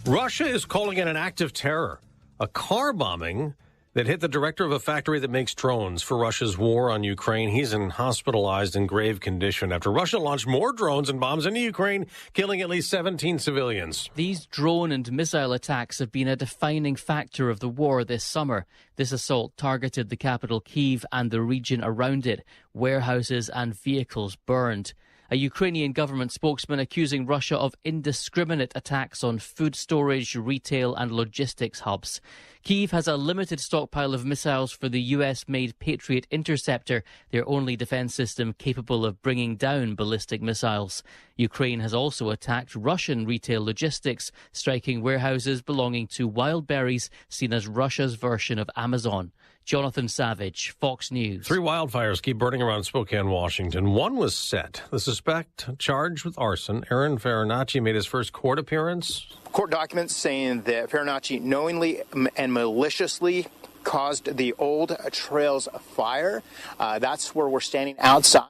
Russia is calling it an act of terror, a car bombing that hit the director of a factory that makes drones for Russia's war on Ukraine. He's hospitalized in grave condition after Russia launched more drones and bombs into Ukraine, killing at least 17 civilians. These drone and missile attacks have been a defining factor of the war this summer. This assault targeted the capital Kyiv and the region around it. Warehouses and vehicles burned. A Ukrainian government spokesman accusing Russia of indiscriminate attacks on food storage, retail and logistics hubs. Kyiv has a limited stockpile of missiles for the US-made Patriot Interceptor, their only defense system capable of bringing down ballistic missiles. Ukraine has also attacked Russian retail logistics, striking warehouses belonging to Wildberries, seen as Russia's version of Amazon. Jonathan Savage, Fox News. 3 wildfires keep burning around Spokane, Washington. One was set. The suspect charged with arson, Aaron Farinacci, made his first court appearance. Court documents saying that Farinacci knowingly and maliciously caused the old trails fire. That's where we're standing outside.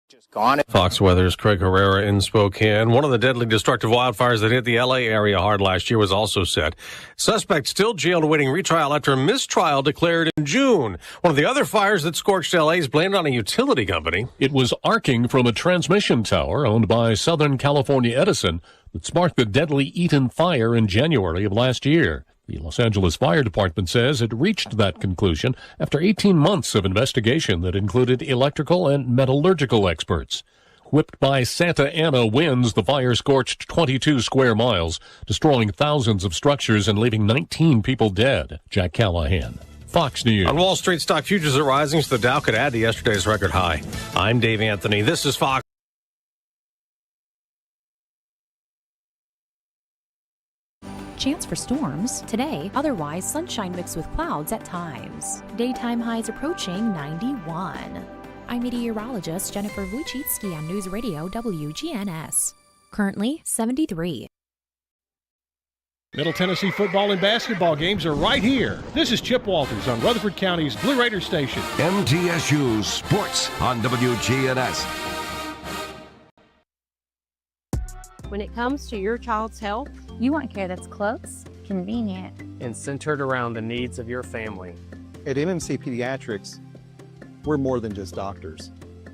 Just gone. Fox Weather's Craig Herrera in Spokane. One of the deadly destructive wildfires that hit the L.A. area hard last year was also set. Suspect still jailed awaiting retrial after a mistrial declared in June. One of the other fires that scorched L.A. is blamed on a utility company. It was arcing from a transmission tower owned by Southern California Edison that sparked the deadly Eaton fire in January of last year. The Los Angeles Fire Department says it reached that conclusion after 18 months of investigation that included electrical and metallurgical experts. Whipped by Santa Ana winds, the fire scorched 22 square miles, destroying thousands of structures and leaving 19 people dead. Jack Callahan, Fox News. On Wall Street, stock futures are rising, so the Dow could add to yesterday's record high. I'm Dave Anthony. This is Fox. Chance for storms today, otherwise sunshine mixed with clouds at times. Daytime highs approaching 91. I'm meteorologist Jennifer Wojcicki on News Radio WGNS. Currently 73. Middle Tennessee football and basketball games are right here. This is Chip Walters on Rutherford County's Blue Raider Station. MTSU Sports on WGNS. When it comes to your child's health, you want care that's close, convenient, and centered around the needs of your family. At MMC Pediatrics, we're more than just doctors.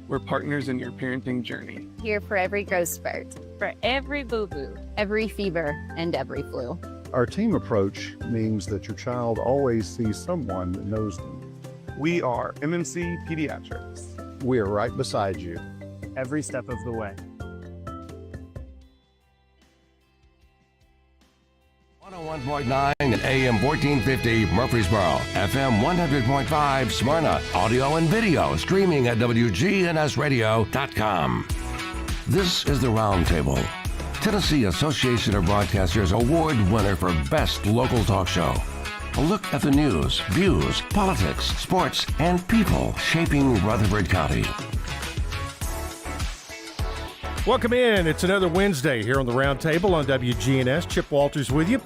We're partners in your parenting journey. Here for every growth spurt, for every boo-boo, every fever, and every flu. Our team approach means that your child always sees someone that knows them. We are MMC Pediatrics. We are right beside you. Every step of the way. 101.9 and AM 1450 Murfreesboro, FM 100.5 Smyrna, audio and video streaming at WGNSradio.com. This is The Roundtable, Tennessee Association of Broadcasters Award winner for Best Local Talk Show. A look at the news, views, politics, sports, and people shaping Rutherford County. Welcome in. It's another Wednesday here on the Roundtable on WGNS. Chip Walters with you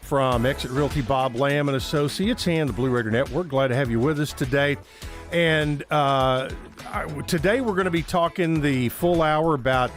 from Exit Realty, Bob Lamb and Associates and the Blue Raider Network. Glad to have you with us today. And today we're going to be talking the full hour about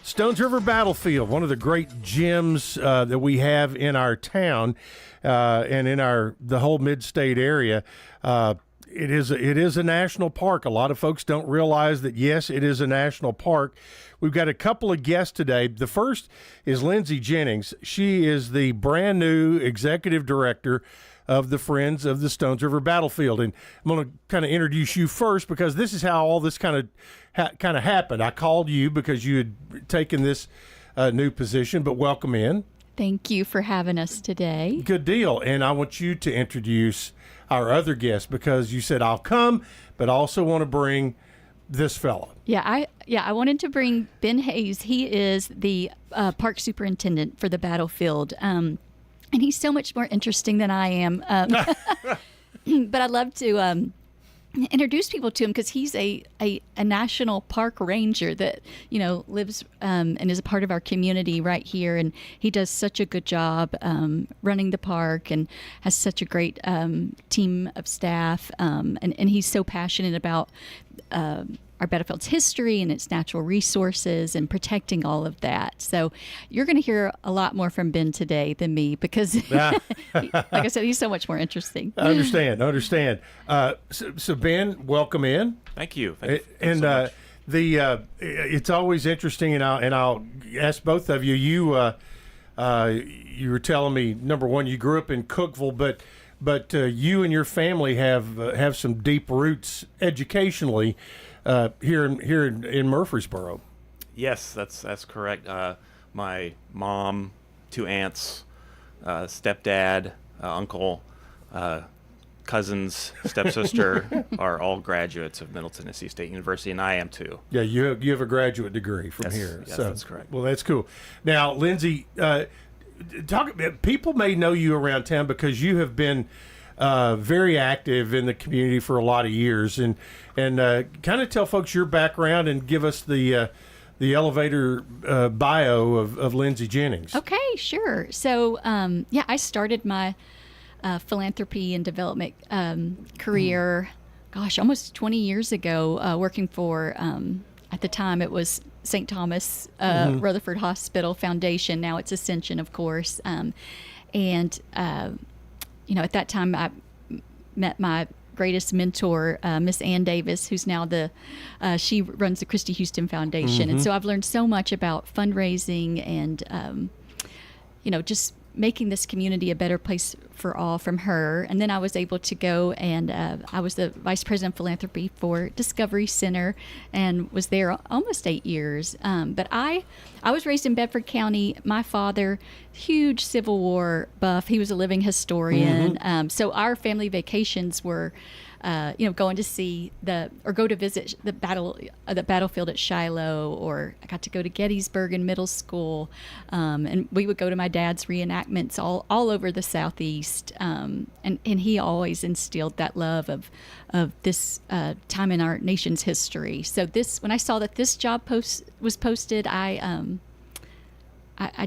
Stones River Battlefield, one of the great gems that we have in our town and in the whole mid-state area. It is a national park. A lot of folks don't realize that, yes, it is a national park. We've got a couple of guests today. The first is Lindsay Jennings. She is the brand new executive director of the Friends of the Stones River Battlefield. And I'm going to kind of introduce you first because this is how all this kind of happened. I called you because you had taken this new position, but welcome in. Thank you for having us today. Good deal. And I want you to introduce our other guest because you said I'll come, but I also want to bring this fella. I wanted to bring Ben Hayes. He is the park superintendent for the battlefield, and he's so much more interesting than I am. But I'd love to introduce people to him because he's a national park ranger that lives and is a part of our community right here, and he does such a good job running the park and has such a great team of staff, and he's so passionate about our battlefield's history and its natural resources and protecting all of that. So you're going to hear a lot more from Ben today than me because, like I said, he's so much more interesting. I understand. So Ben, welcome in. Thank you. And so much. It's always interesting, and I'll ask both of you. You were telling me, number one, you grew up in Cookeville, but you and your family have some deep roots educationally here in Murfreesboro. Yes, that's correct. My mom, 2 aunts, stepdad, uncle, cousins, stepsister are all graduates of Middle Tennessee State University, and I am too. Yeah, you have a graduate degree from here. Yes, so, that's correct. Well, that's cool. Now, Lindsay, people may know you around town because you have been very active in the community for a lot of years, and kind of tell folks your background and give us the elevator bio of Lindsay Jennings. Okay, sure. So, I started my philanthropy and development career, almost 20 years ago, working for, at the time it was St. Thomas Rutherford Hospital Foundation. Now it's Ascension, of course. At that time I met my greatest mentor, Miss Ann Davis, who's now she runs the Christy Houston Foundation. And so I've learned so much about fundraising and, just making this community a better place for all from her. And then I was able to go and I was the Vice President of Philanthropy for Discovery Center and was there almost 8 years. But I was raised in Bedford County. My father, huge Civil War buff. He was a living historian. So our family vacations were going to see go to visit the battlefield at Shiloh, or I got to go to Gettysburg in middle school, and we would go to my dad's reenactments all over the Southeast, and he always instilled that love of this time in our nation's history. So when I saw that this job was posted, I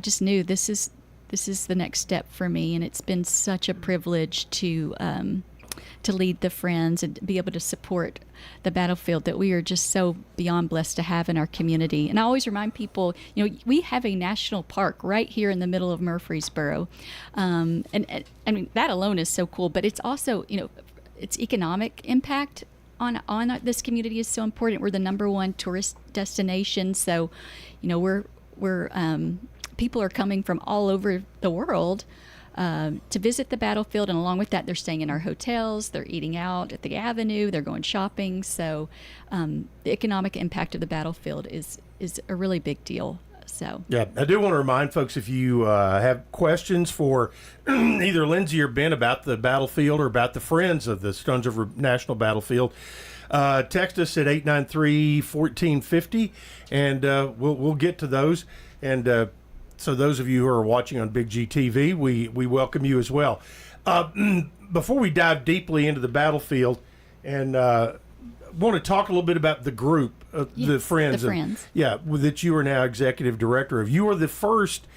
just knew this is the next step for me, and it's been such a privilege to lead the Friends and be able to support the battlefield that we are just so beyond blessed to have in our community. And I always remind people, we have a national park right here in the middle of Murfreesboro. And I mean, that alone is so cool, but it's also, its economic impact on this community is so important. We're the #1 tourist destination. So, we're people are coming from all over the world to visit the battlefield, and along with that, they're staying in our hotels, they're eating out at the Avenue, they're going shopping. So the economic impact of the battlefield is a really big deal. So yeah, I do want to remind folks, if you have questions for either Lindsay or Ben about the battlefield or about the Friends of the Stones River National Battlefield, text us at 893-1450, and we'll get to those. And so those of you who are watching on Big G TV, we welcome you as well. Before we dive deeply into the battlefield, and want to talk a little bit about the group, the Friends. That you are now executive director of. You are the first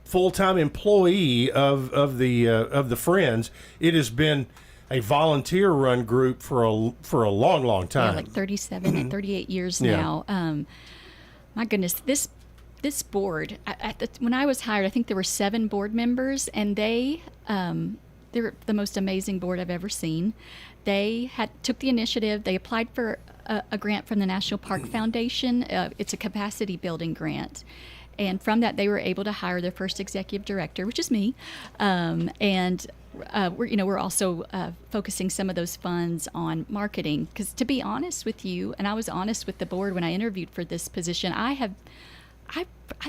full-time employee of the Friends. It has been a volunteer-run group for a long time. Yeah, like 37 and 38 years now. My goodness, this board, when I was hired, I think there were 7 board members, and they're the most amazing board I've ever seen. They took the initiative. They applied for a grant from the National Park Foundation. It's a capacity building grant. And from that, they were able to hire their first executive director, which is me. We're also focusing some of those funds on marketing. Because to be honest with you, and I was honest with the board when I interviewed for this position, I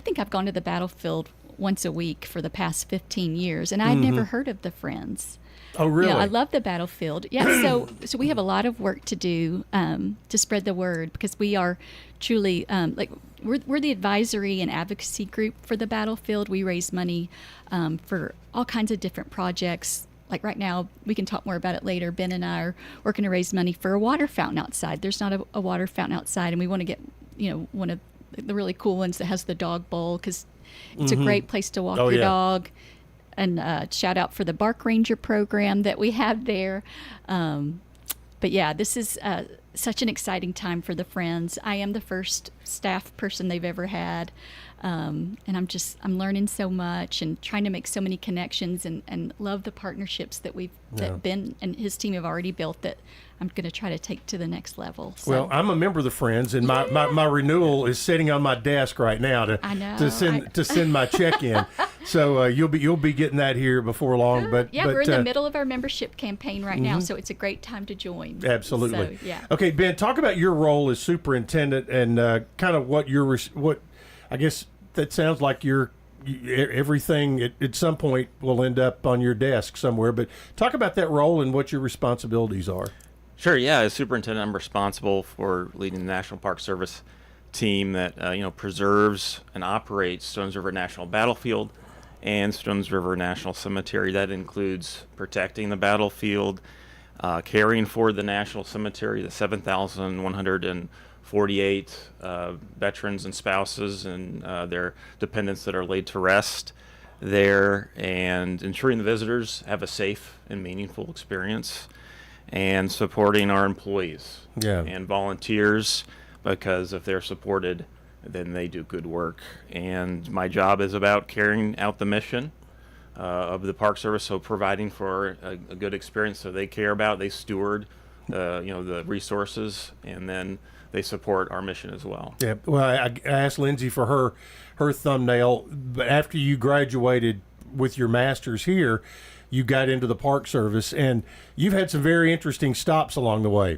think I've gone to the battlefield once a week for the past 15 years, and I'd never heard of the Friends. Oh, really? I love the battlefield. Yeah, so we have a lot of work to do to spread the word, because we are truly we're the advisory and advocacy group for the battlefield. We raise money for all kinds of different projects. Like right now, we can talk more about it later. Ben and I are working to raise money for a water fountain outside. There's not a water fountain outside, and we want to get one of the really cool ones that has the dog bowl, because it's a great place to walk your dog. And shout out for the Bark Ranger program that we have there. But yeah, this is such an exciting time for the Friends. I am the first staff person they've ever had. And I'm learning so much and trying to make so many connections and love the partnerships that that Ben and his team have already built that I'm going to try to take to the next level. So. Well, I'm a member of the Friends, and my renewal is sitting on my desk right now to send my check in. So you'll be getting that here before long. But we're in the middle of our membership campaign right now, so it's a great time to join. Absolutely. So, yeah. Okay, Ben, talk about your role as superintendent and kind of what I guess that sounds like everything at some point will end up on your desk somewhere. But talk about that role and what your responsibilities are. Sure. Yeah, as superintendent, I'm responsible for leading the National Park Service team that preserves and operates Stones River National Battlefield and Stones River National Cemetery. That includes protecting the battlefield, caring for the National Cemetery, the 7,148 veterans and spouses and their dependents that are laid to rest there, and ensuring the visitors have a safe and meaningful experience, and supporting our employees and volunteers, because if they're supported, then they do good work. And my job is about carrying out the mission of the Park Service, so providing for a good experience, so they care about, they steward the resources, and then they support our mission as well. Yeah. Well, I asked Lindsay for her thumbnail, but after you graduated with your master's here, you got into the Park Service, and you've had some very interesting stops along the way.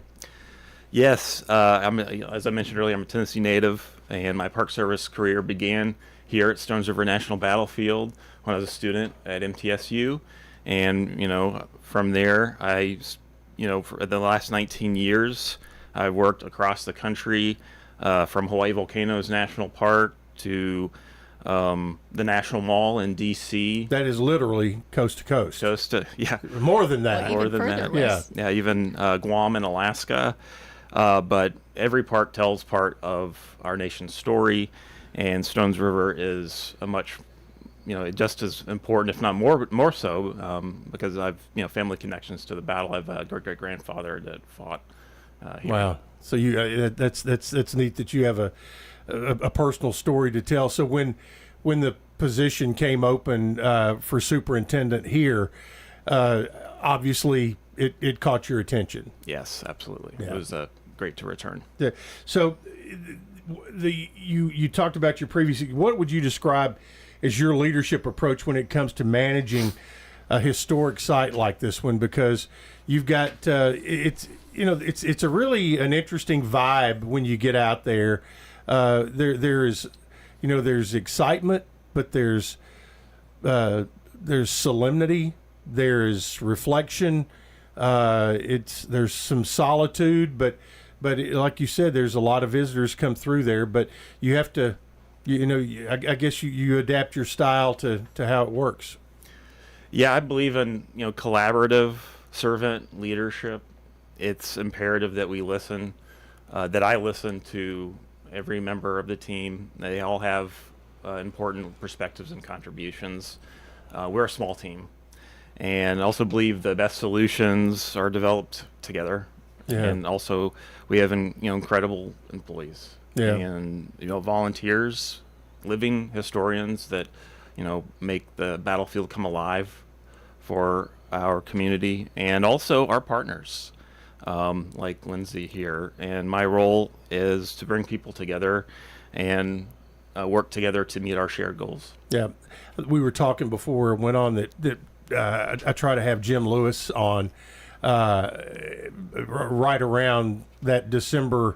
Yes. As I mentioned earlier, I'm a Tennessee native, and my Park Service career began here at Stones River National Battlefield when I was a student at MTSU. And, from there, for the last 19 years, I worked across the country, from Hawaii Volcanoes National Park to the National Mall in D.C. That is literally coast to coast. More than that. More than that. Yeah, even Guam and Alaska. But every park tells part of our nation's story, and Stones River is a much, just as important, if not more so, because I've family connections to the battle. I have a great grandfather that fought here. Wow! So that's neat that you have a personal story to tell. So when the position came open for superintendent here, obviously it caught your attention. Yes, absolutely. Yeah. It was great to return. Yeah. So you talked about your previous. What would you describe as your leadership approach when it comes to managing a historic site like this one? Because you've got it's a really an interesting vibe when you get out there. There's excitement, but there's solemnity, there's reflection, there's some solitude, but like you said, there's a lot of visitors come through there, but you have to, I guess you adapt your style to how it works. Yeah, I believe in, collaborative servant leadership. It's imperative that we listen, that I listen to every member of the team. They all have important perspectives and contributions. We're a small team, and also believe the best solutions are developed together. Yeah. And also we have incredible employees. Yeah. And volunteers, living historians that make the battlefield come alive for our community, and also our partners. Like Lindsay here, and my role is to bring people together and work together to meet our shared goals. Yeah, we were talking before it went on that I try to have Jim Lewis on right around that December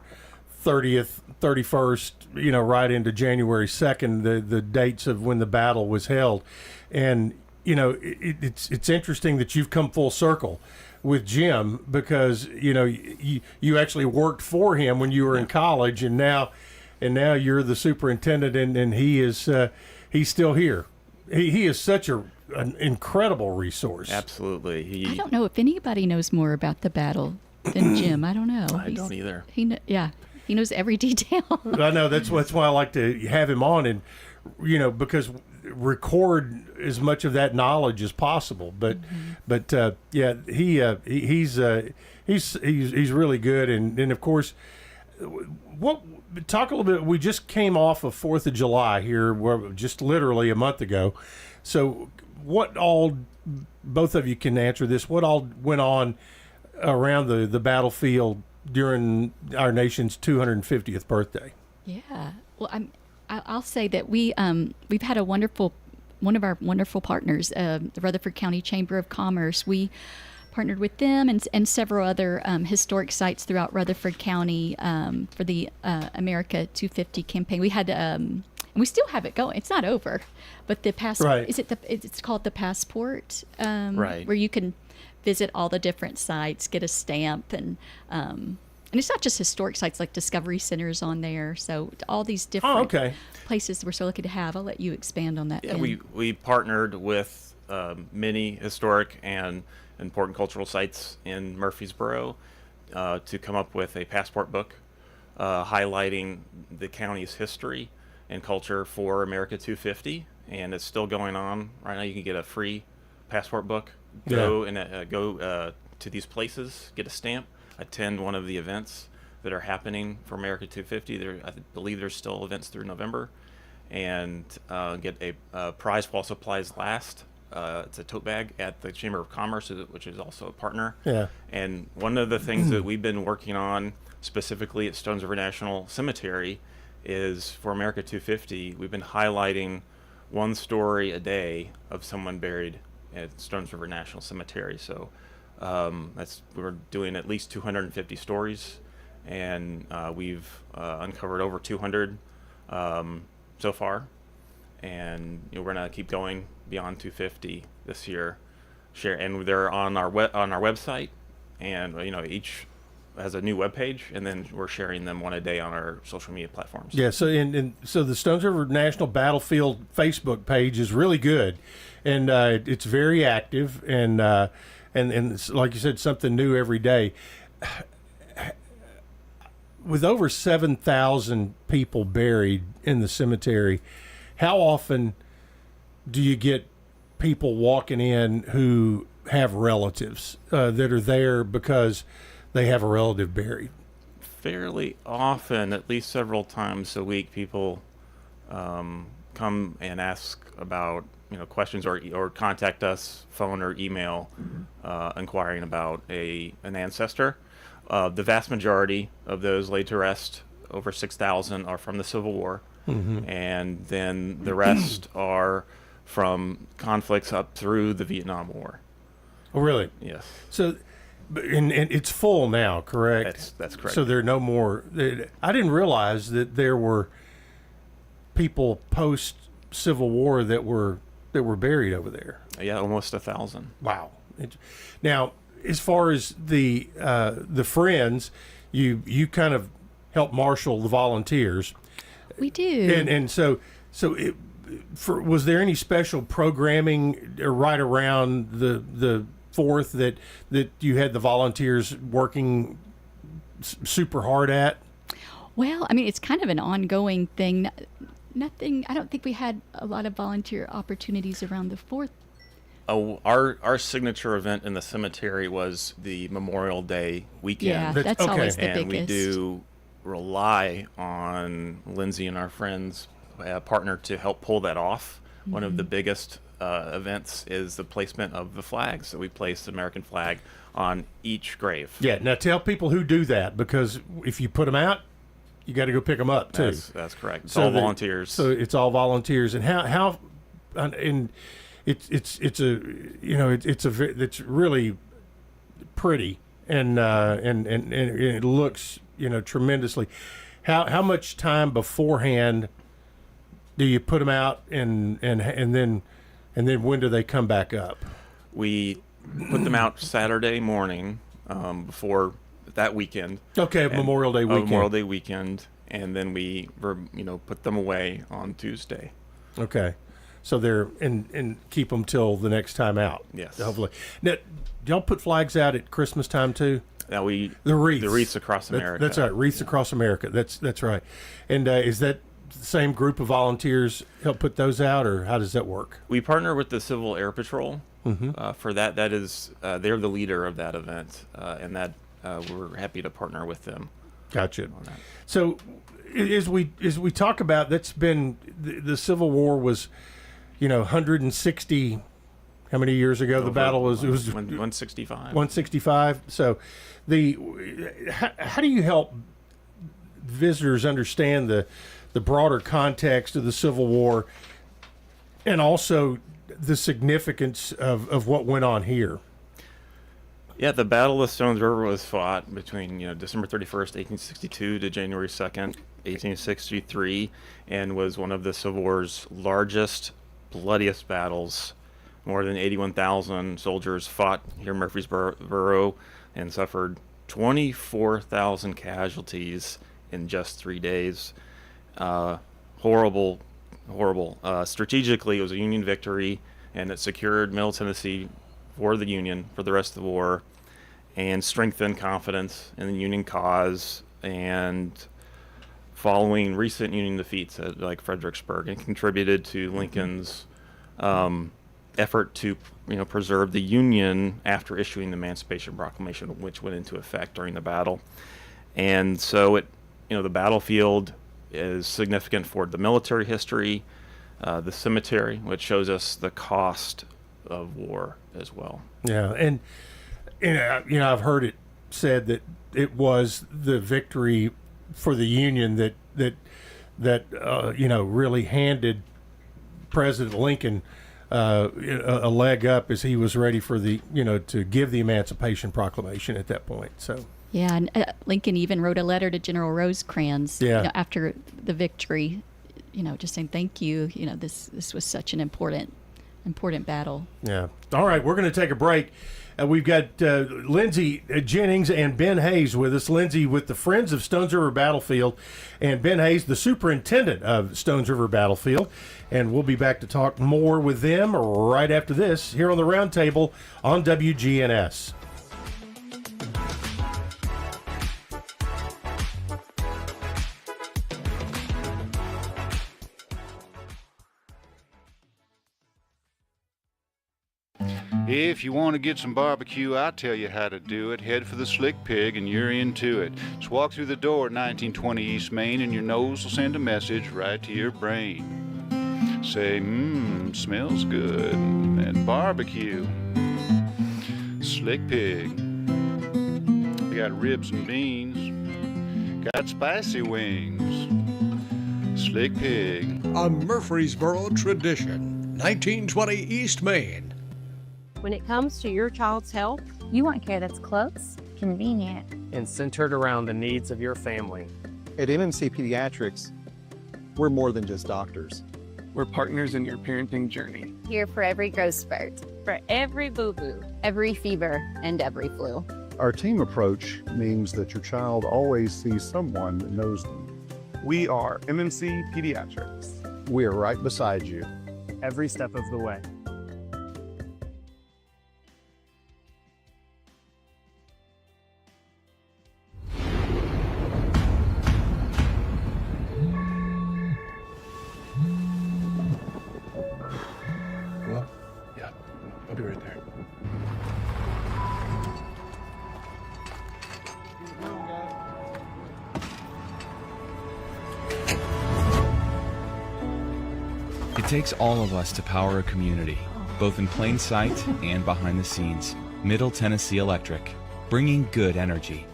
30th, 31st, right into January 2nd, the dates of when the battle was held, and it's interesting that you've come full circle with Jim, because you actually worked for him when you were in college, and now you're the superintendent, and he is he's still here. He is such an incredible resource. Absolutely. I don't know if anybody knows more about the battle than Jim. I don't know. I don't either. He knows every detail. I know, that's why I like to have him on, and because record as much of that knowledge as possible. But yeah, he's really good. And of course, talk a little bit. We just came off of 4th of July here, just literally a month ago. So what all, both of you can answer this, what all went on around the battlefield during our nation's 250th birthday? Yeah. Well, I'll say that we've had one of our wonderful partners, the Rutherford County Chamber of Commerce. We partnered with them and several other historic sites throughout Rutherford County for the America 250 campaign. We had and we still have it going. It's not over, but the passport, it's called the Passport, right, where you can visit all the different sites, get a stamp, and it's not just historic sites, like Discovery Center's on there. So all these different places we're so lucky to have. I'll let you expand on that. Yeah, we partnered with many historic and important cultural sites in Murfreesboro to come up with a passport book highlighting the county's history and culture for America 250, and it's still going on right now. You can get a free passport book. Go to these places, get a stamp, attend one of the events that are happening for America 250. I believe there's still events through November, and get a prize while supplies last. It's a tote bag at the Chamber of Commerce, which is also a partner. Yeah. And one of the things that we've been working on specifically at Stones River National Cemetery is for America 250, we've been highlighting one story a day of someone buried at Stones River National Cemetery. So we're doing at least 250 stories, and we've uncovered over 200 so far, and we're gonna keep going beyond 250 this year. And they're on our website, and each has a new webpage, and then we're sharing them one a day on our social media platforms. Yeah, so so the Stones River National Battlefield Facebook page is really good, and it's very active, and it's, like you said, something new every day. With over 7,000 people buried in the cemetery, how often do you get people walking in who have relatives that are there because they have a relative buried? Fairly often, at least several times a week, people come and ask about questions or contact us, phone or email, inquiring about an ancestor. The vast majority of those laid to rest, over 6,000, are from the Civil War, and then the rest are from conflicts up through the Vietnam War. Oh, really? Yes. So, and it's full now, correct? That's correct. So there are no more. I didn't realize that there were people post Civil War that were buried over there. Yeah, almost 1,000. Wow. Now, as far as the Friends, you kind of help marshal the volunteers. We do. And so was there any special programming right around the 4th that you had the volunteers working super hard at? Well, I mean, it's kind of an ongoing thing. Nothing. I don't think we had a lot of volunteer opportunities around the 4th. Oh, our signature event in the cemetery was the Memorial Day weekend. Yeah, that's always the biggest. And we do rely on Lindsay and our friends partner to help pull that off. One of the biggest events is the placement of the flags. So we place the American flag on each grave. Yeah. Now tell people who do that, because if you put them out, you got to go pick them up too. That's correct. It's all volunteers. So it's all volunteers. And it's really pretty, and it looks tremendously. How much time beforehand do you put them out, and then when do they come back up? We put them out Saturday morning before that weekend. Okay, Memorial Day weekend. Memorial Day weekend, and then we put them away on Tuesday. Okay. So they're and keep them till the next time out. Yes. Hopefully. Now, do y'all put flags out at Christmas time too? Now the wreaths across America. That's right. Wreaths across America. That's right. And is that same group of volunteers help put those out, or how does that work? We partner with the Civil Air Patrol for that. That is, they're the leader of that event, and that we're happy to partner with them. Gotcha. So, as we talk about, that's been the Civil War was, 160. How many years ago the battle was? It was 165. 165. So, how do you help visitors understand the broader context of the Civil War, and also the significance of what went on here? Yeah, the Battle of Stones River was fought between December 31st, 1862 to January 2nd, 1863, and was one of the Civil War's largest, bloodiest battles. More than 81,000 soldiers fought here in Murfreesboro and suffered 24,000 casualties in just 3 days. Horrible. Strategically, it was a Union victory, and it secured Middle Tennessee for the Union for the rest of the war, and strengthened confidence in the Union cause, and following recent Union defeats at like Fredericksburg, and contributed to Lincoln's effort to preserve the Union after issuing the Emancipation Proclamation, which went into effect during the battle. And so the battlefield is significant for the military history, the cemetery, which shows us the cost of war as well. Yeah, and I've heard it said that it was the victory for the Union that really handed President Lincoln a leg up as he was ready for to give the Emancipation Proclamation at that point. So. Yeah, and Lincoln even wrote a letter to General Rosecrans after the victory, just saying thank you. This was such an important battle. Yeah. All right, we're going to take a break. We've got Lindsay Jennings and Ben Hayes with us. Lindsay with the Friends of Stones River Battlefield, and Ben Hayes, the Superintendent of Stones River Battlefield. And we'll be back to talk more with them right after this here on the Roundtable on WGNS. If you want to get some barbecue, I'll tell you how to do it. Head for the Slick Pig and you're into it. Just walk through the door at 1920 East Main and your nose will send a message right to your brain. Say, smells good. And barbecue. Slick Pig. We got ribs and beans. Got spicy wings. Slick Pig. A Murfreesboro tradition. 1920 East Main. When it comes to your child's health, you want care that's close, convenient, and centered around the needs of your family. At MMC Pediatrics, we're more than just doctors. We're partners in your parenting journey. Here for every growth spurt, for every boo-boo, every fever, and every flu. Our team approach means that your child always sees someone that knows them. We are MMC Pediatrics. We are right beside you. Every step of the way. I'll be right there. It takes all of us to power a community, both in plain sight and behind the scenes. Middle Tennessee Electric, bringing good energy.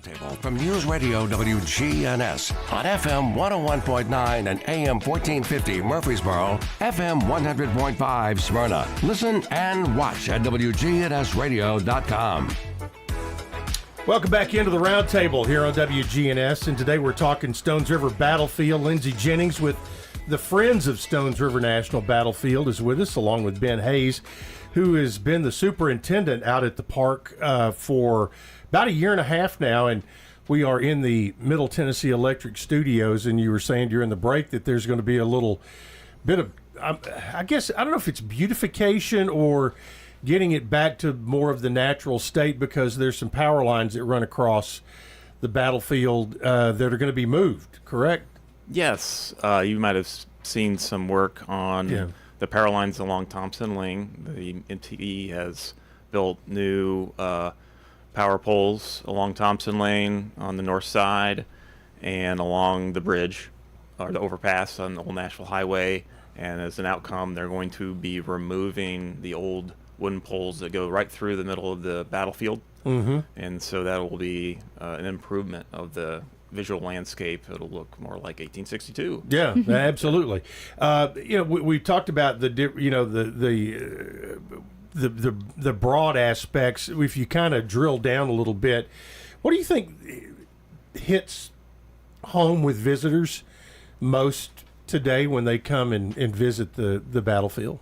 Roundtable from News Radio WGNS on FM 101.9 and AM 1450 Murfreesboro, FM 100.5 Smyrna. Listen and watch at WGNSradio.com. Welcome back into the Roundtable here on WGNS, and today we're talking Stones River Battlefield. Lindsay Jennings with the Friends of Stones River National Battlefield is with us, along with Ben Hayes, who has been the superintendent out at the park for about a year and a half now, and we are in the Middle Tennessee Electric Studios, and you were saying during the break that there's going to be a little bit of, I guess, I don't know if it's beautification or getting it back to more of the natural state, because there's some power lines that run across the battlefield that are going to be moved, correct? Yes. You might have seen some work on the power lines along Thompson Lane. The MTE has built new power poles along Thompson Lane on the north side and along the bridge or the overpass on the Old Nashville Highway. And as an outcome, they're going to be removing the old wooden poles that go right through the middle of the battlefield. Mm-hmm. And so that will be an improvement of the visual landscape. It'll look more like 1862. Yeah, absolutely. We talked about the broad aspects. If you kind of drill down a little bit, what do you think hits home with visitors most today when they come and visit the battlefield?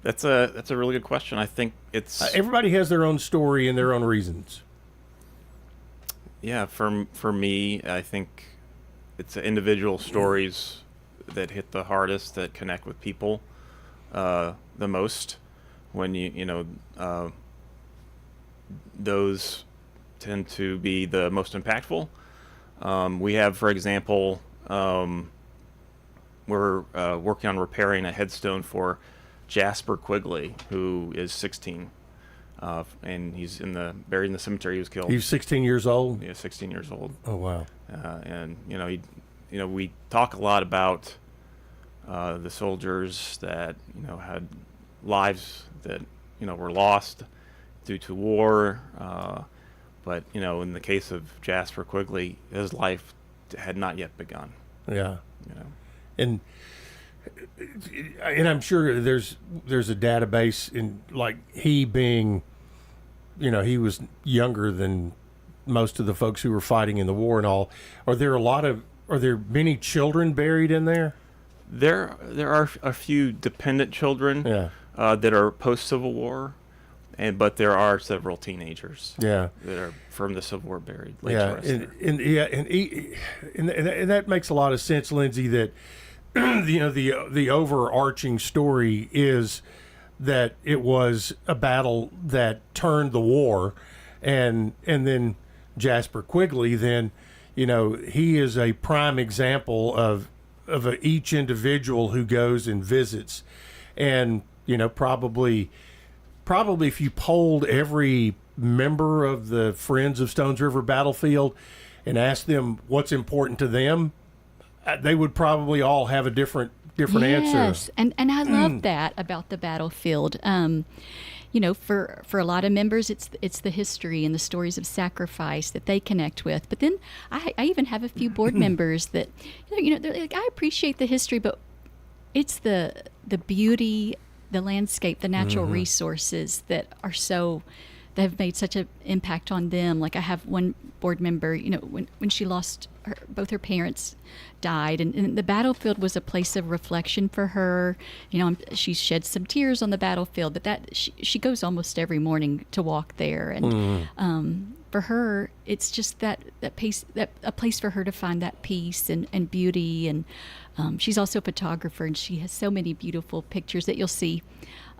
That's a really good question. I think it's everybody has their own story and their own reasons. Yeah, for me, I think it's individual stories that hit the hardest, that connect with people the most. When those tend to be the most impactful. We have, for example, we're working on repairing a headstone for Jasper Quigley, who is 16. And he's buried in the cemetery. He was killed. He's 16 years old? Yeah, 16 years old. Oh, wow. And, we talk a lot about the soldiers that, had lives that, were lost due to war. But, in the case of Jasper Quigley, his life had not yet begun. Yeah. And I'm sure there's a database in, like, he being, he was younger than most of the folks who were fighting in the war and all. Are there many children buried in there? There are a few dependent children that are post-Civil War, but there are several teenagers that are from the Civil War buried. And that makes a lot of sense, Lindsay, that the overarching story is that it was a battle that turned the war, and then Jasper Quigley, then he is a prime example of each individual who goes and visits, and probably if you polled every member of the Friends of Stones River Battlefield and asked them what's important to them, they would probably all have a different answer. Yes, and I love that about the battlefield. For a lot of members, it's the history and the stories of sacrifice that they connect with. But then I even have a few board members that, they're like, I appreciate the history, but it's the beauty, the landscape, the natural resources that have made such an impact on them. Like I have one board member, when she lost both her parents died, and the battlefield was a place of reflection for her. She shed some tears on the battlefield, but that she goes almost every morning to walk there, and for her, it's just that place, a place for her to find that peace and beauty. And she's also a photographer, and she has so many beautiful pictures that you'll see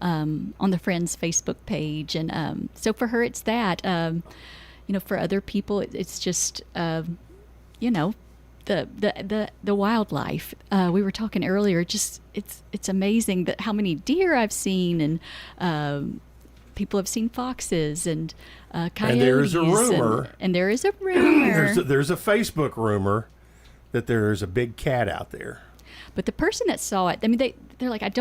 on the Friends Facebook page. And so for her, it's that. For other people, it's just the wildlife. We were talking earlier. Just it's amazing that how many deer I've seen, and people have seen foxes and coyotes. And there is a rumor. And there is a rumor. there's a Facebook rumor that there is a big cat out there. But the person that saw it, they're like, I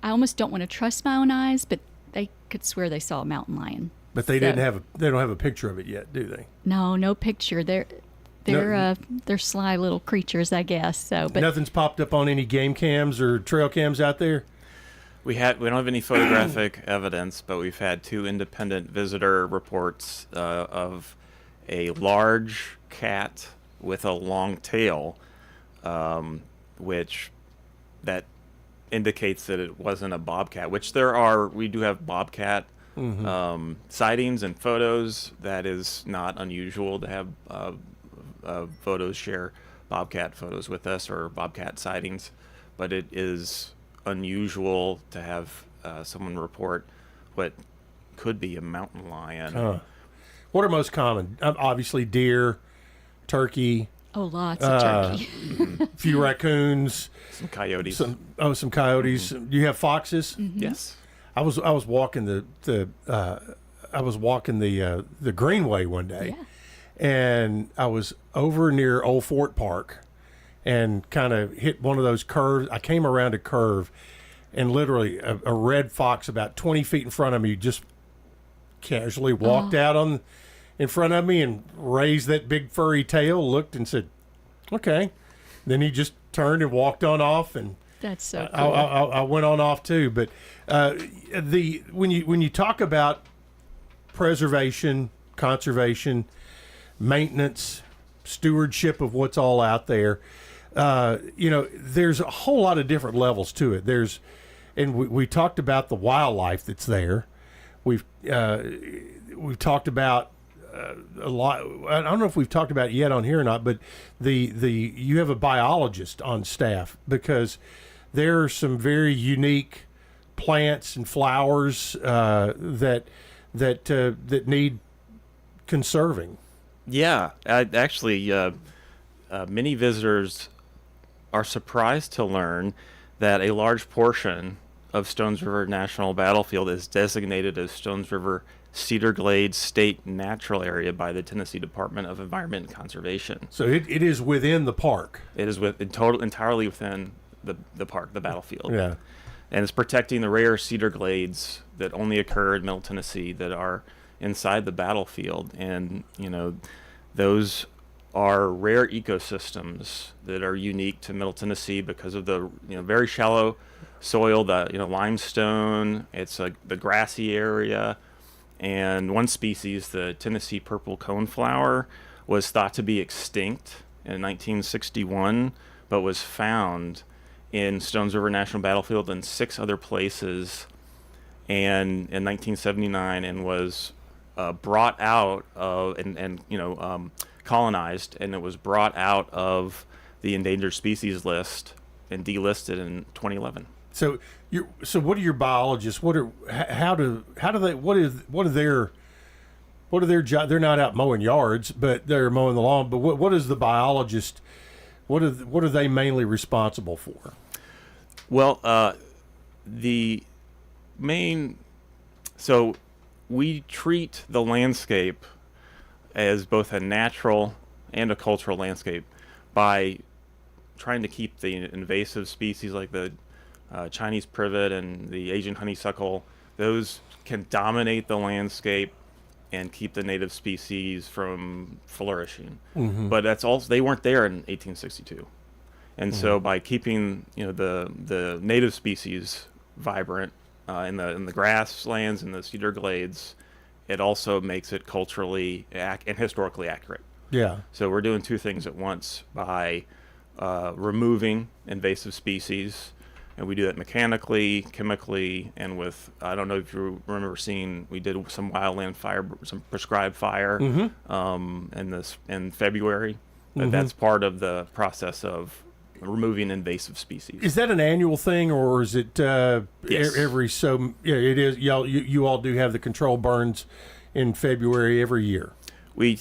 almost don't want to trust my own eyes, but they could swear they saw a mountain lion. But they don't have a picture of it yet, do they? No picture. They're sly little creatures, I guess. So, but nothing's popped up on any game cams or trail cams out there. We don't have any photographic evidence, but we've had 2 independent visitor reports of a large cat with a long tail, which that indicates that it wasn't a bobcat. Which we do have bobcat sightings and photos. That is not unusual to have photos share bobcat photos with us or bobcat sightings, but it is unusual to have someone report what could be a mountain lion. What are most common? Obviously deer, turkey. Oh, lots of turkey. A few raccoons. Some coyotes. Some coyotes. Do you have foxes? Yes. I was walking the Greenway one day, and I was over near Old Fort Park, and kind of hit one of those curves. I came around a curve, and literally a red fox about 20 feet in front of me just casually walked out in front of me and raised that big furry tail, looked and said, "Okay." Then he just turned and walked on off, and that's so cool. I went on off too. But when you talk about preservation, conservation, maintenance, stewardship of what's all out there, there's a whole lot of different levels to it. We talked about the wildlife that's there. We've talked about a lot. I don't know if we've talked about it yet on here or not, but you have a biologist on staff, because there are some very unique plants and flowers that need conserving. Yeah, actually, many visitors are surprised to learn that a large portion of Stones River National Battlefield is designated as Stones River Cedar Glades State Natural Area by the Tennessee Department of Environment and Conservation. So it is within the park. It is entirely within the park, the battlefield. Yeah. And it's protecting the rare cedar glades that only occur in Middle Tennessee that are inside the battlefield. And, those are rare ecosystems that are unique to Middle Tennessee because of the very shallow soil, the limestone. It's the grassy area, and one species, the Tennessee purple coneflower, was thought to be extinct in 1961, but was found in Stones River National Battlefield and 6 other places, and in 1979, and was brought out of colonized, and it was brought out of the endangered species list and delisted in 2011. So what are your biologists? What are their job? They're not out mowing yards, but they're mowing the lawn. But what is the biologist? What are they mainly responsible for? Well, so we treat the landscape as both a natural and a cultural landscape by trying to keep the invasive species like the Chinese privet and the Asian honeysuckle. Those can dominate the landscape and keep the native species from flourishing. Mm-hmm. But that's also, they weren't there in 1862. And so by keeping the native species vibrant in the grasslands and the cedar glades, it also makes it culturally and historically accurate. Yeah. So we're doing 2 things at once by removing invasive species, and we do that mechanically, chemically, and with, I don't know if you remember seeing, we did some wildland fire, some prescribed fire in February. Mm-hmm. That's part of the process of removing invasive species. Is that an annual thing, or is it Yes. every so? Yeah, it is. You all do have the control burns in February every year. We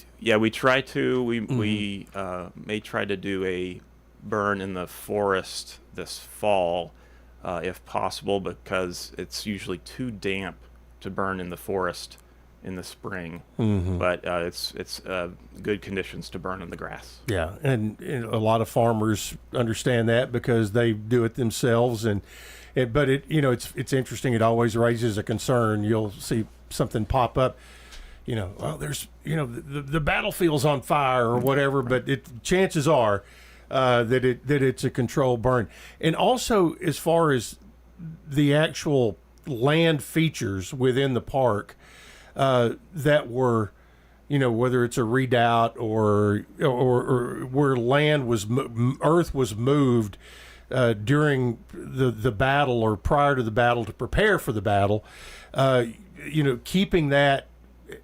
try to. We may try to do a burn in the forest this fall, if possible, because it's usually too damp to burn in the forest in the spring. Mm-hmm. But it's good conditions to burn in the grass. Yeah, and a lot of farmers understand that because they do it themselves, but it's interesting. It always raises a concern. You'll see something pop up. well, there's, the battlefield's on fire or whatever, but chances are that it's a controlled burn. And also, as far as the actual land features within the park that were, whether it's a redoubt or where earth was moved during the battle or prior to the battle to prepare for the battle, keeping that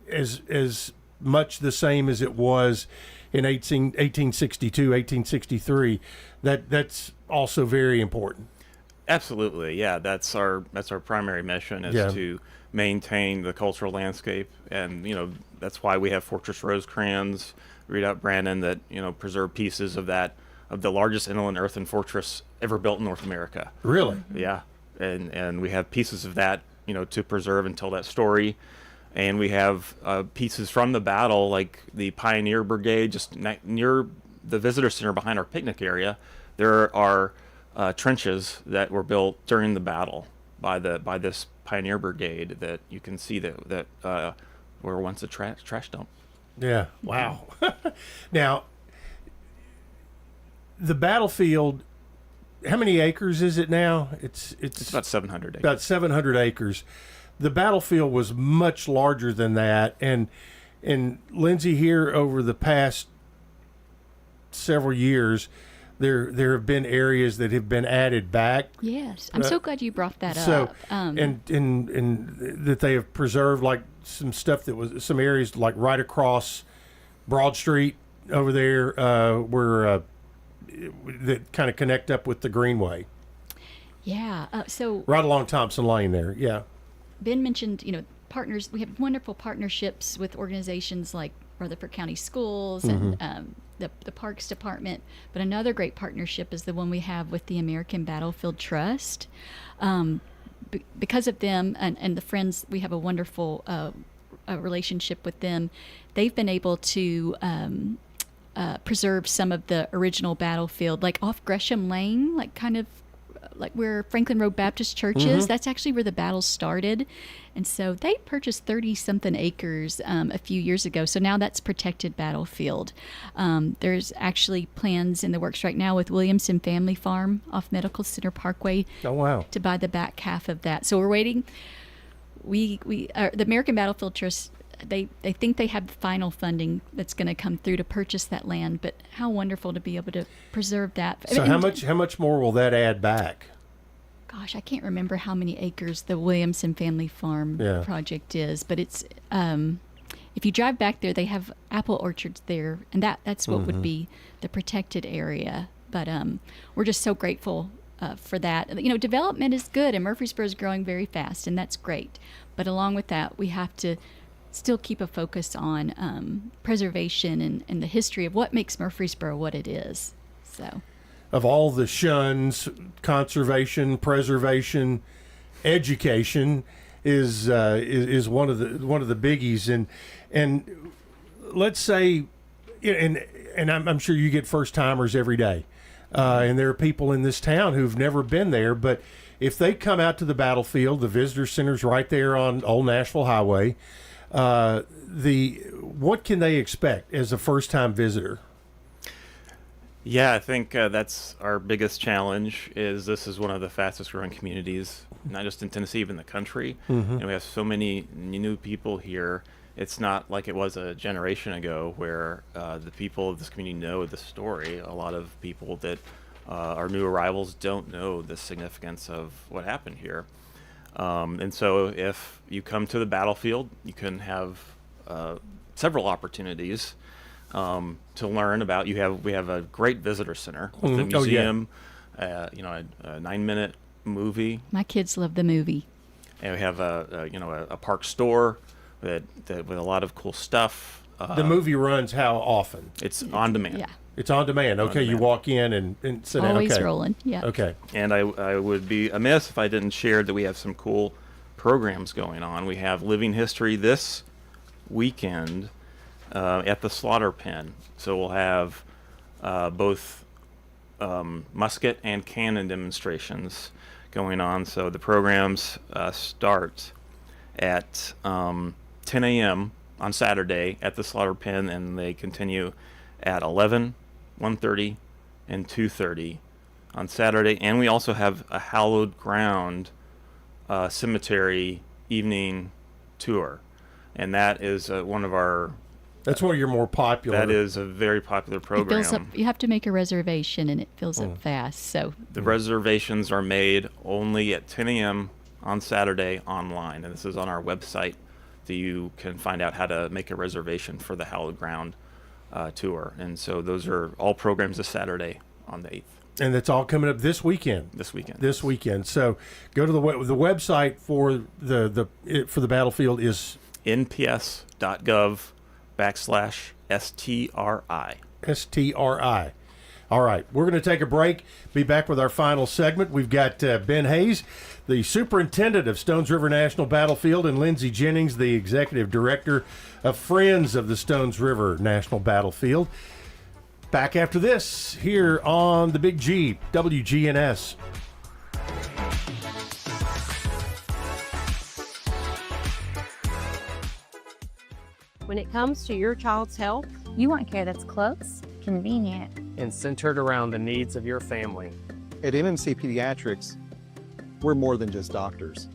as much the same as it was in 1862, 1863, that's also very important. Absolutely, yeah. That's our primary mission is to maintain the cultural landscape, and that's why we have Fortress Rosecrans, Redoubt Brandon, that preserve pieces of the largest inland earthen fortress ever built in North America. Really? Yeah, and we have pieces of that to preserve and tell that story. And we have pieces from the battle, like the Pioneer Brigade, just near the visitor center behind our picnic area. There are trenches that were built during the battle by this Pioneer Brigade that you can see that were once a trash dump. Yeah. Wow. Now, the battlefield, how many acres is it now? It's about 700 acres. About 700 acres. The battlefield was much larger than that, and Lindsay, here over the past several years, there have been areas that have been added back. Yes, I'm so glad you brought that up. And that they have preserved, like some stuff that was some areas like right across Broad Street over there, where that kind of connect up with the Greenway. Yeah. So right along Thompson Lane there. Yeah. Ben mentioned, partners. We have wonderful partnerships with organizations like Rutherford County Schools and the Parks Department. But another great partnership is the one we have with the American Battlefield Trust. Because of them and the friends, we have a wonderful relationship with them. They've been able to preserve some of the original battlefield, like off Gresham Lane, like kind of like where Franklin Road Baptist Church is. That's actually where the battle started. And so they purchased 30-something acres a few years ago. So now that's protected battlefield. There's actually plans in the works right now with Williamson Family Farm off Medical Center Parkway. Oh, wow. To buy the back half of that. So we're waiting. The American Battlefield Trust, they think they have the final funding that's going to come through to purchase that land, but how wonderful to be able to preserve that. So how much more will that add back? Gosh, I can't remember how many acres the Williamson Family Farm project is, but it's if you drive back there, they have apple orchards there, and that's what would be the protected area. But we're just so grateful for that. Development is good, and Murfreesboro is growing very fast, and that's great. But along with that, we have to still keep a focus on preservation and the history of what makes Murfreesboro what it is. So, of all the shuns, conservation, preservation, education is one of the biggies. And let's say, and I'm sure you get first timers every day, and there are people in this town who've never been there, but if they come out to the battlefield, the visitor center's right there on Old Nashville Highway. What can they expect as a first-time visitor? Yeah, I think that's our biggest challenge. This is one of the fastest-growing communities, not just in Tennessee, even the country. And we have so many new people here. It's not like it was a generation ago where the people of this community know the story. A lot of people that are new arrivals don't know the significance of what happened here. And so if you come to the battlefield, you can have several opportunities to learn about. We have a great visitor center with the museum, a 9-minute movie. My kids love the movie. And we have a park store that with a lot of cool stuff. The movie runs how often? It's on demand. Yeah. It's on demand. Okay, you walk in and sit down. Always Okay. rolling. Yeah. Okay. And I would be amiss if I didn't share that we have some cool programs going on. We have Living History this weekend at the Slaughter Pen. So we'll have both musket and cannon demonstrations going on. So the programs start at 10 a.m. on Saturday at the slaughter pen, and they continue at 11, 1:30, and 2:30 on Saturday. And we also have a hallowed ground cemetery evening tour, and that is one of our. That's one of your more popular. That is a very popular program. It fills up, you have to make a reservation, and it fills up fast. So the reservations are made only at 10 a.m. on Saturday online, and this is on our website. So you can find out how to make a reservation for the hallowed ground tour. And so those are all programs this Saturday on the 8th. And that's all coming up this weekend. This weekend. So go to the website for the battlefield is nps.gov/STRI. STRI. All right, we're going to take a break. Be back with our final segment. We've got Ben Hayes, the superintendent of Stones River National Battlefield, and Lindsay Jennings, the executive director of Friends of the Stones River National Battlefield. Back after this, here on the Big G, WGNS. When it comes to your child's health, You want care that's close, convenient, and centered around the needs of your family. At MMC Pediatrics, we're more than just doctors.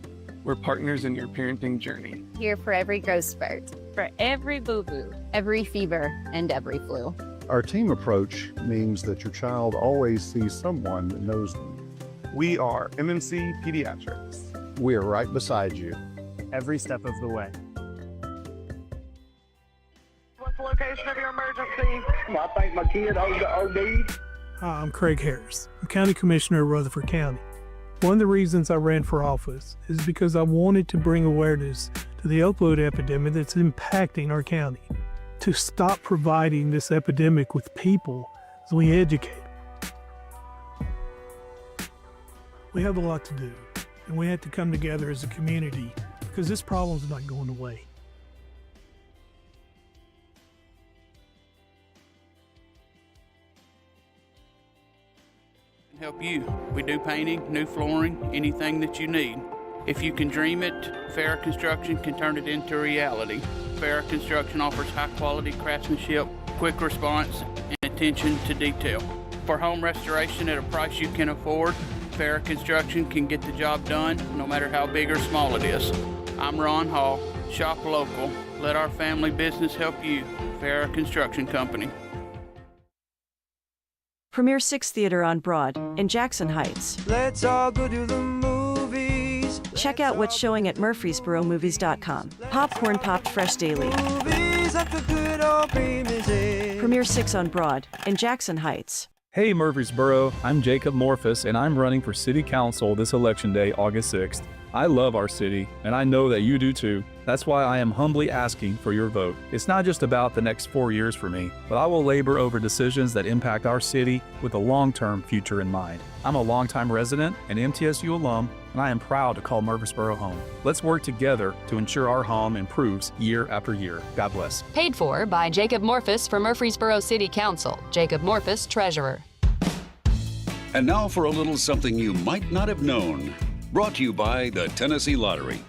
We're partners in your parenting journey. here for every growth spurt, for every boo-boo, every fever, and every flu. Our team approach means that your child always sees someone that knows them. We are MMC Pediatrics. We are right beside you. Every step of the way. What's the location of your emergency? I think my kid OD'd. Hi, I'm Craig Harris. I'm County Commissioner of Rutherford County. One of the reasons I ran for office is because I wanted to bring awareness to the opioid epidemic that's impacting our county. To stop providing this epidemic with people as we educate them. We have a lot to do, and we have to come together as a community because this problem's not going away. Help you. We do painting, new flooring, anything that you need. If you can dream it, Farrah Construction can turn it into reality. Farrah Construction offers high-quality craftsmanship, quick response, and attention to detail. For home restoration at a price you can afford, Farrah Construction can get the job done no matter how big or small it is. I'm Ron Hall. Shop local. Let our family business help you. Farrah Construction Company. Premier 6 Theater on Broad in Jackson Heights. Let's all go to the movies. Check out what's showing at murfreesboromovies.com. Popcorn popped fresh daily. Movies like the good old primitive. Premier 6 on Broad in Jackson Heights. Hey Murfreesboro, I'm Jacob Morphus and I'm running for City Council this election day, August 6th. I love our city, and I know that you do too. That's why I am humbly asking for your vote. It's not just about the next 4 years for me, but I will labor over decisions that impact our city with a long-term future in mind. I'm a longtime resident and MTSU alum, and I am proud to call Murfreesboro home. Let's work together to ensure our home improves year after year. God bless. Paid for by Jacob Morphus for Murfreesboro City Council. Jacob Morphus, Treasurer. And now for a little something you might not have known. Brought to you by the Tennessee Lottery.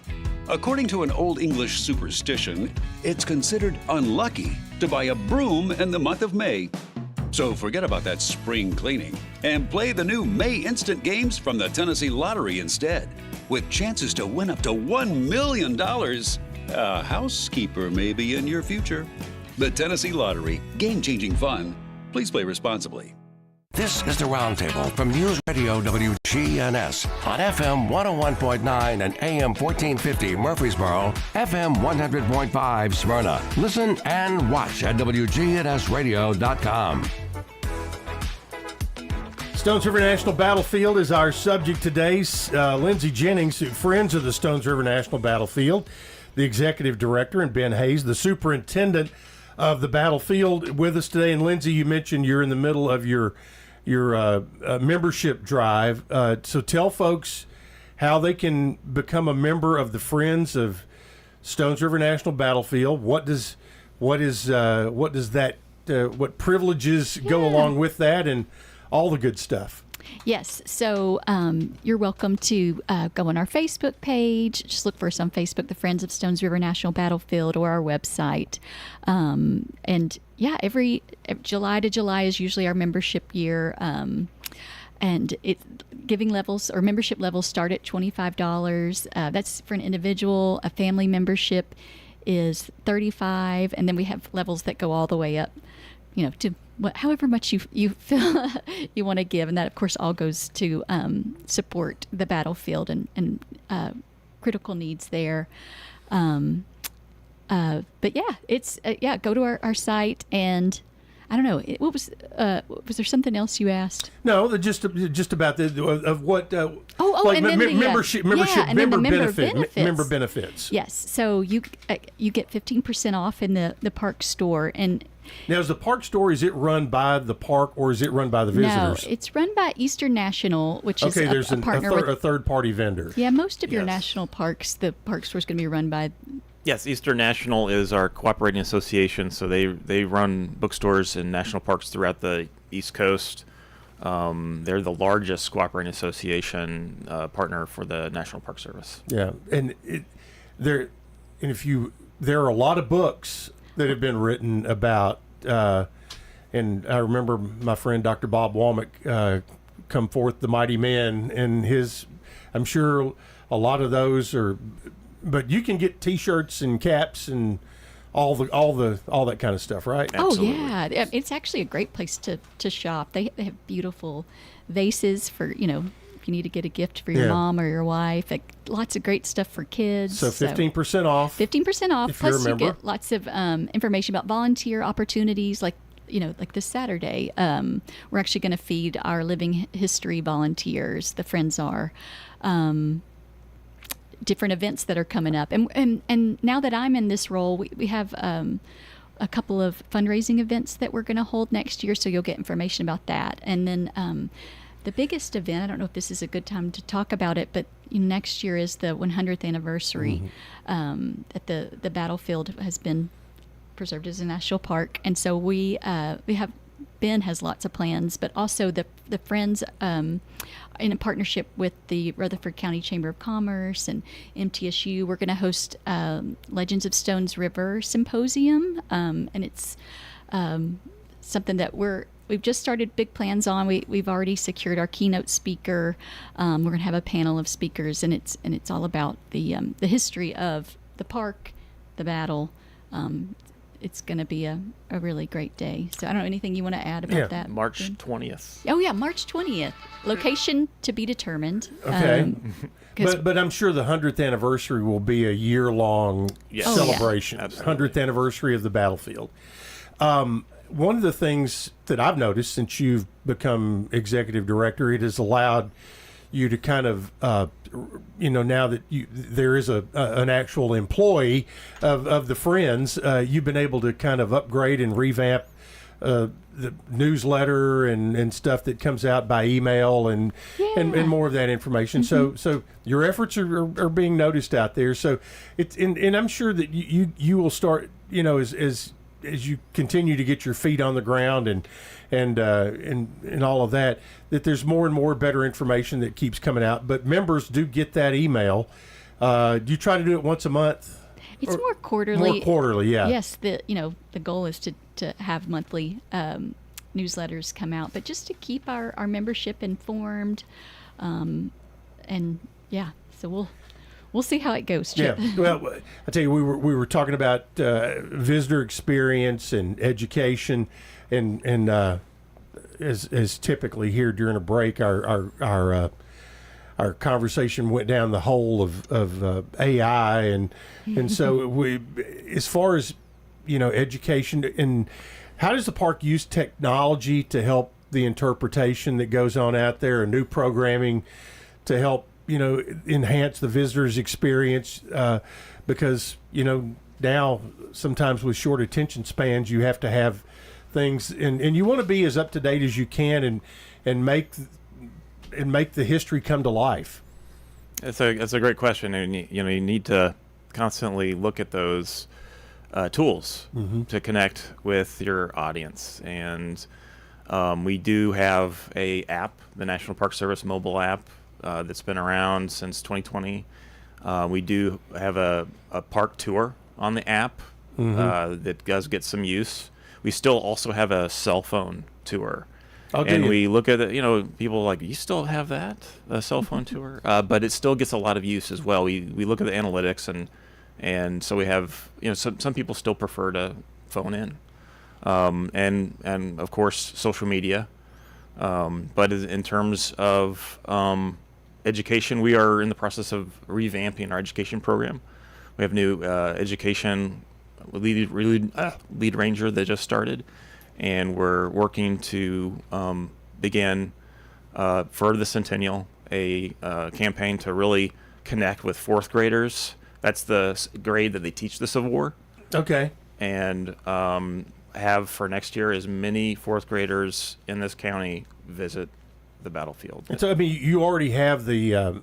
According to an Old English superstition, it's considered unlucky to buy a broom in the month of May. So forget about that spring cleaning and play the new May Instant Games from the Tennessee Lottery instead, with chances to win up to $1 million. A housekeeper may be in your future. The Tennessee Lottery, game-changing fun. Please play responsibly. This is the Roundtable from News Radio WGNS on FM 101.9 and AM 1450 Murfreesboro, FM 100.5 Smyrna. Listen and watch at WGNSradio.com. Stones River National Battlefield is our subject today. Lindsay Jennings, Friends of the Stones River National Battlefield, the executive director, and Ben Hayes, the superintendent of the battlefield, with us today. And Lindsay, you mentioned you're in the middle of your membership drive. So tell folks how they can become a member of the Friends of Stones River National Battlefield. What privileges go along with that, and all the good stuff. Yes. So you're welcome to go on our Facebook page. Just look for us on Facebook, the Friends of Stones River National Battlefield, or our website. And yeah, every July to July is usually our membership year. And giving levels or membership levels start at $25. That's for an individual. A family membership is $35, and then we have levels that go all the way up, to however much you feel you want to give, and that of course all goes to support the battlefield and critical needs there. But yeah, it's go to our site, and I don't know. What was there something else you asked? No, just about of what. And then membership member benefits. Yes, so you get 15% off in the park store. And now, is the park store, is it run by the park or is it run by the visitors? No, it's run by Eastern National, which is there's a partner a third-party vendor. Yeah, most of your national parks, the park store is going to be run by. Yes, Eastern National is our cooperating association, so they run bookstores in national parks throughout the East Coast. They're the largest cooperating association partner for the National Park Service. Yeah, and there are a lot of books that have been written about, and I remember my friend Dr. Bob Womack come forth, The Mighty Men, and I'm sure a lot of those are, but you can get T-shirts and caps and all that kind of stuff, right? Absolutely. Oh yeah, it's actually a great place to shop. They have beautiful vases for if you need to get a gift for your mom or your wife. Lots of great stuff for kids. So 15% off. 15% off. If Plus you get lots of information about volunteer opportunities, like this Saturday. We're actually going to feed our living history volunteers. The Friends are. Different events that are coming up, and now that I'm in this role, we have a couple of fundraising events that we're going to hold next year, so you'll get information about that. And then the biggest event, I don't know if this is a good time to talk about it, but next year is the 100th anniversary that the battlefield has been preserved as a national park, and so we have. Ben has lots of plans, but also the Friends, in a partnership with the Rutherford County Chamber of Commerce and MTSU, we're going to host Legends of Stones River Symposium, and it's something that we've just started big plans on. We've already secured our keynote speaker. We're going to have a panel of speakers, and it's all about the history of the park, the battle. It's going to be a really great day. So I don't know, anything you want to add about that? March 20th. Oh, yeah, March 20th. Location to be determined. Okay. But I'm sure the 100th anniversary will be a year-long celebration. 100th anniversary of the battlefield. One of the things that I've noticed since you've become executive director, it has allowed you to kind of, now that there is an actual employee of the Friends, you've been able to kind of upgrade and revamp the newsletter and stuff that comes out by email and more of that information. Mm-hmm. So your efforts are being noticed out there. So and I'm sure that you will start, as you continue to get your feet on the ground and all of that there's more and more better information that keeps coming out. But members do get that email. Do you try to do it once a month? It's more quarterly. More quarterly, yeah. Yes, the goal is to have monthly newsletters come out, but just to keep our membership informed, and so we'll see how it goes, Chip. Yeah. Well, I tell you, we were talking about visitor experience and education, and as typically here during a break, our conversation went down the hole of AI, and so we, as far as education, and how does the park use technology to help the interpretation that goes on out there, and new programming to help enhance the visitor's experience, because now sometimes with short attention spans you have to have things, and you want to be as up to date as you can and make the history come to life. It's a great question, and you need to constantly look at those tools to connect with your audience. And We do have a app, the National Park Service mobile app, that's been around since 2020. We do have a park tour on the app that does get some use. We still also have a cell phone tour. And we look at it, people are like, you still have that, a cell phone tour? But it still gets a lot of use as well. We look at the analytics, and so we have, some people still prefer to phone in. And of course, social media. But in terms of education, we are in the process of revamping our education program. We have new education lead ranger that just started, and we're working to begin for the Centennial a campaign to really connect with fourth graders. That's the grade that they teach the Civil War. Okay. And have for next year as many fourth graders in this county visit the battlefield. And so, I mean, you already have the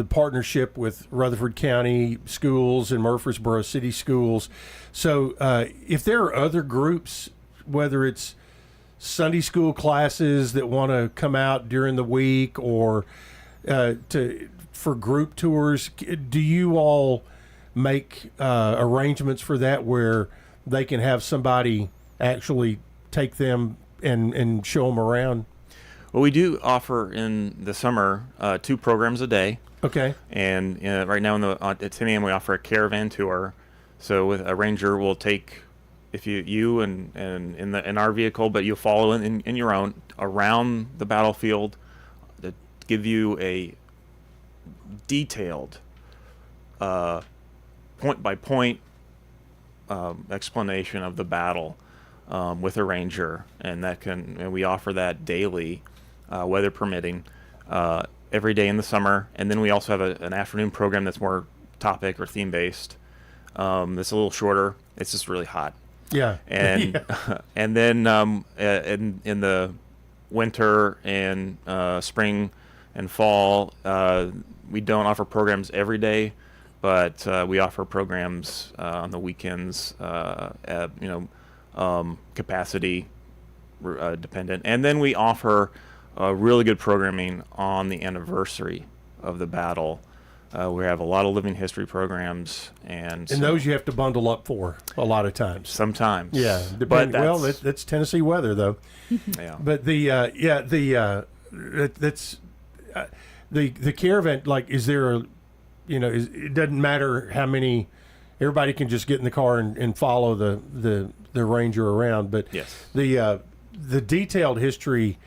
partnership with Rutherford County Schools and Murfreesboro City Schools. So if there are other groups, whether it's Sunday school classes that want to come out during the week or for group tours, do you all make arrangements for that where they can have somebody actually take them and show them around? Well, we do offer in the summer 2 programs a day. Okay. And right now at 10 a.m. we offer a caravan tour. So with a ranger will take you and in our vehicle, but you'll follow in your own around the battlefield to give you a detailed point by point explanation of the battle with a ranger, and we offer that daily, weather permitting, every day in the summer. And then we also have an afternoon program that's more topic or theme based. That's a little shorter. It's just really hot. Yeah. And and then in the winter and spring and fall, we don't offer programs every day, but we offer programs on the weekends, capacity dependent. And then we offer really good programming on the anniversary of the battle. We have a lot of living history programs, and those you have to bundle up for a lot of times. Sometimes, yeah. That's Tennessee weather, though. Yeah. But that's the caravan. Like, is there it doesn't matter how many. Everybody can just get in the car and follow the ranger around. But yes, the detailed history,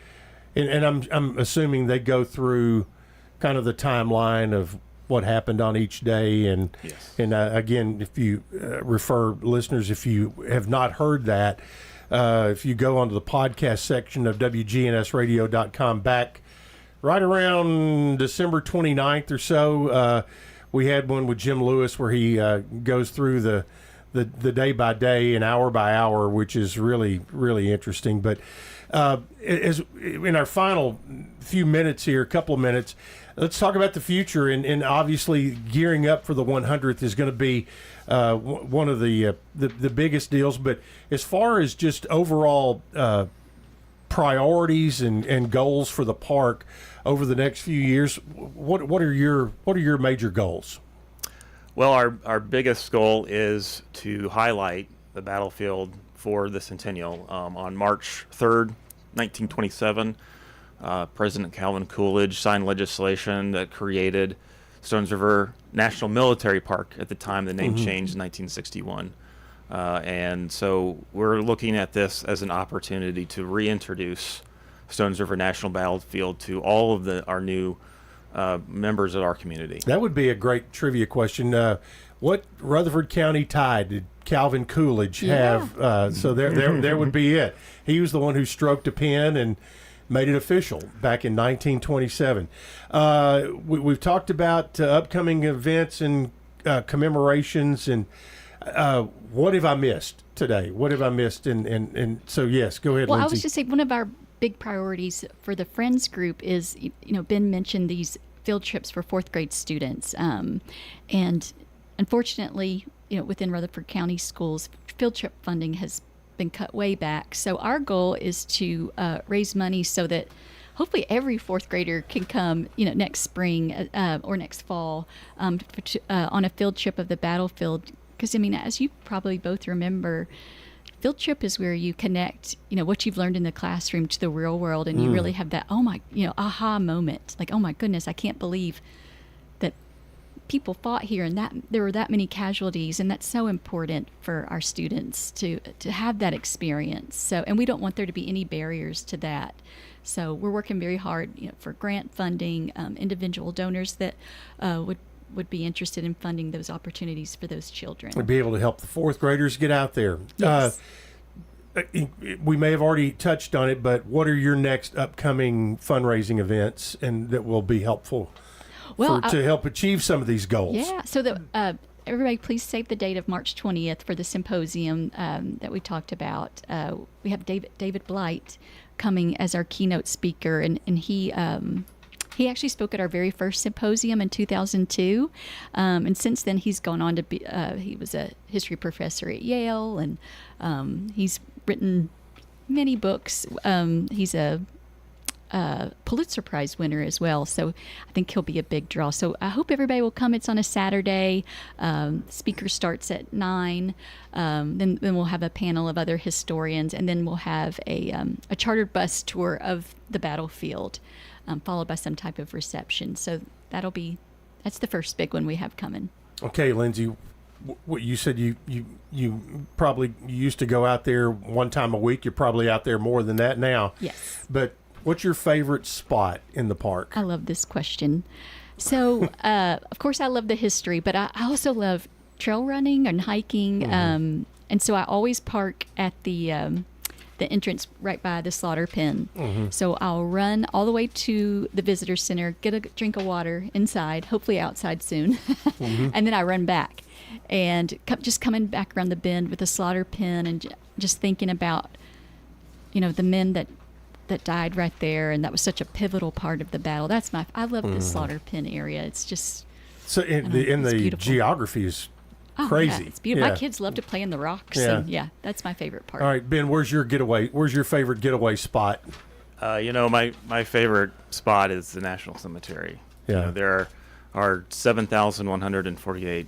and I'm assuming they go through kind of the timeline of what happened on each day. And yes. And again, if you refer listeners, if you have not heard that, if you go onto the podcast section of WGNSradio.com back right around December 29th or so, we had one with Jim Lewis where he goes through the day by day and hour by hour, which is really, really interesting. But as in our final few minutes here, a couple of minutes, let's talk about the future. And obviously gearing up for the 100th is going to be one of the biggest deals. But as far as just overall priorities and goals for the park over the next few years, what are your major goals? Well, our biggest goal is to highlight the battlefield for the Centennial. On March 3rd, 1927, President Calvin Coolidge signed legislation that created Stones River National Military Park. At the time, the name changed in 1961. And so we're looking at this as an opportunity to reintroduce Stones River National Battlefield to all of our new members of our community. That would be a great trivia question. What Rutherford County tie did Calvin Coolidge have? So there would be it. He was the one who stroked a pen and made it official back in 1927. We've talked about upcoming events and commemorations, and what have I missed today? What have I missed? And so, yes, go ahead, Well, Lindsay. I was just saying one of our big priorities for the Friends group is, Ben mentioned these field trips for fourth grade students. And unfortunately, within Rutherford County schools, field trip funding has been cut way back. So our goal is to raise money so that hopefully every fourth grader can come, next spring or next fall on a field trip of the battlefield. Because, as you probably both remember, field trip is where you connect, what you've learned in the classroom to the real world, and you really have that, aha moment. Like, oh my goodness, I can't believe that people fought here and that there were that many casualties, and that's so important for our students to have that experience. So, and we don't want there to be any barriers to that. So we're working very hard, for grant funding, individual donors that would be interested in funding those opportunities for those children. We'd be able to help the fourth graders get out there. Yes. We may have already touched on it, but what are your next upcoming fundraising events and that will be helpful to help achieve some of these goals? Yeah, so everybody please save the date of March 20th for the symposium that we talked about. We have David Blight coming as our keynote speaker, and he actually spoke at our very first symposium in 2002, and since then he's gone on to be, he was a history professor at Yale, and he's written many books. He's a Pulitzer Prize winner as well, so I think he'll be a big draw. So I hope everybody will come. It's on a Saturday. Speaker starts at 9. Then we'll have a panel of other historians, and then we'll have a chartered bus tour of the battlefield, followed by some type of reception. So that's the first big one we have coming. Okay, Lindsay, what you said you probably used to go out there one time a week. You're probably out there more than that now. Yes. But what's your favorite spot in the park? I love this question. So, of course, I love the history, but I also love trail running and hiking. Mm-hmm. And so I always park at the entrance right by the slaughter pen. Mm-hmm. So I'll run all the way to the visitor center, get a drink of water inside, hopefully outside soon, Mm-hmm. and then I run back. And just coming back around the bend with the slaughter pen and just thinking about, the men that died right there, and that was such a pivotal part of the battle. I love the slaughter pen area. It's just the beautiful. Geography is crazy. Yeah, it's beautiful. Yeah. My kids love to play in the rocks. Yeah. And yeah, that's my favorite part. All right, Ben, where's your favorite getaway spot? My favorite spot is the National Cemetery. Yeah. There are 7,148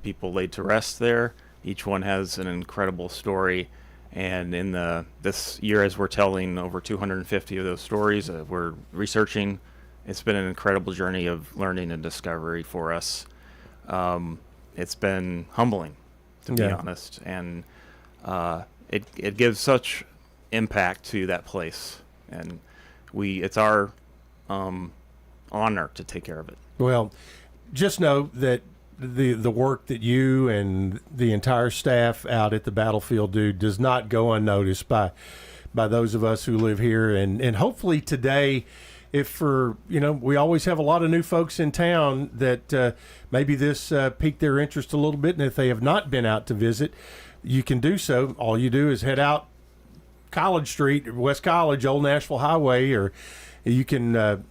people laid to rest there. Each one has an incredible story. And in this year, as we're telling over 250 of those stories, we're researching. It's been an incredible journey of learning and discovery for us. It's been humbling, to be honest, and it gives such impact to that place, and it's our honor to take care of it. Well, just know that the work that you and the entire staff out at the battlefield do does not go unnoticed by those of us who live here, and hopefully today, if we always have a lot of new folks in town that maybe this piqued their interest a little bit, and if they have not been out to visit, you can do so. All you do is head out College Street, West College, Old Nashville Highway, or you can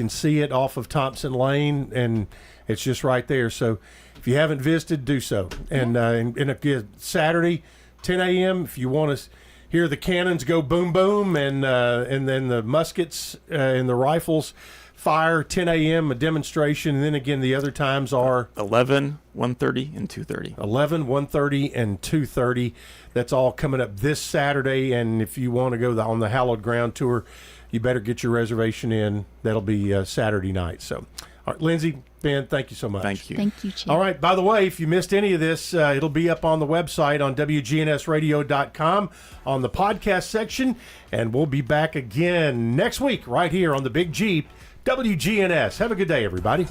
see it off of Thompson Lane, and it's just right there. So if you haven't visited, do so. And again, Saturday, 10 a.m., if you want to hear the cannons go boom, boom, and then the muskets and the rifles fire, 10 a.m., a demonstration. And then again, the other times are 11, 1:30, and 2:30. 11, 1:30, and 2:30. That's all coming up this Saturday. And if you want to go on the Hallowed Ground tour, you better get your reservation in. That'll be Saturday night. So, all right, Lindsay, Ben, thank you so much. Thank you. Thank you, Chief. All right, by the way, if you missed any of this, it'll be up on the website on WGNSradio.com on the podcast section, and we'll be back again next week right here on the Big G, WGNS. Have a good day, everybody.